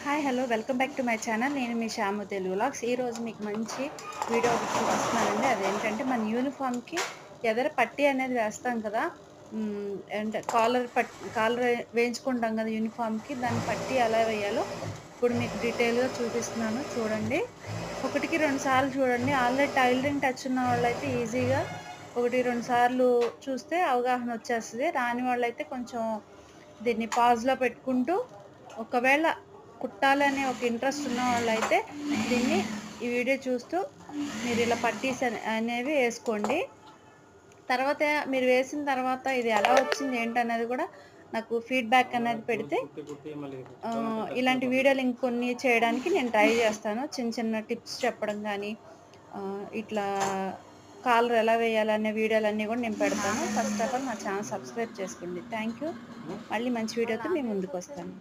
Hi hello welcome back to my channel. నేను మీ Shyam Telugu vlogs. ఈరోజు మీకు మంచి వీడియో ఒకటి చూపిస్తున్నానండి. అదేంటంటే మన యూనిఫామ్‌కి ఎదర పట్టీ అనేది వేస్తాం కదా! అంటే కాలర్ వేయించుకుంటాం కదా యూనిఫామ్‌కి. దాని పట్టీ ఎలా వేయాలో ఇప్పుడు మీకు డీటెయిల్‌గా చూపిస్తున్నాను చూడండి. ఒకటికి 2 సార్లు చూడండి. ఆల్రెడీ టైలరింగ్ టచ్ ఉన్న వాళ్ళైతే ఈజీగా 1, 2 సార్లు చూస్తే అవగాహన వచ్చేస్తది. రాని వాళ్ళైతే కొంచెం దీన్ని పాజ్‌లో పెట్టుకుంటూ ఒకవేళ కుట్టాలనే ఒక ఇంట్రెస్ట్ ఉన్నవాళ్ళైతే దీన్ని ఈ వీడియో చూస్తూ మీరిలా పట్టీస్ అనేవి ఏసుకోండి. తర్వాత మీరు వేసిన తర్వాత ఇది ఎలా వచ్చింది ఏంటనేది గూడా నాకు ఫీడ్‌బ్యాక్ అనేది పెడితే ఇలాంటి వీడియోలు ఇంకొన్ని చేయడానికి నేను ట్రై జేస్తాను. చిన్న చిన్న టిప్స్ చెప్పడం గానీ, ఇట్లా కాలర్ ఎలా వేయాలనే వీడియోలన్నీ గూడా నేను పెడతాను. ఫస్ట్ ఆఫ్ ఆల్ నా ఛానల్ సబ్స్క్రైబ్ చేసుకోండి. Thank you. మళ్ళీ మంచి వీడియోతో మీ ముందుకొస్తాను.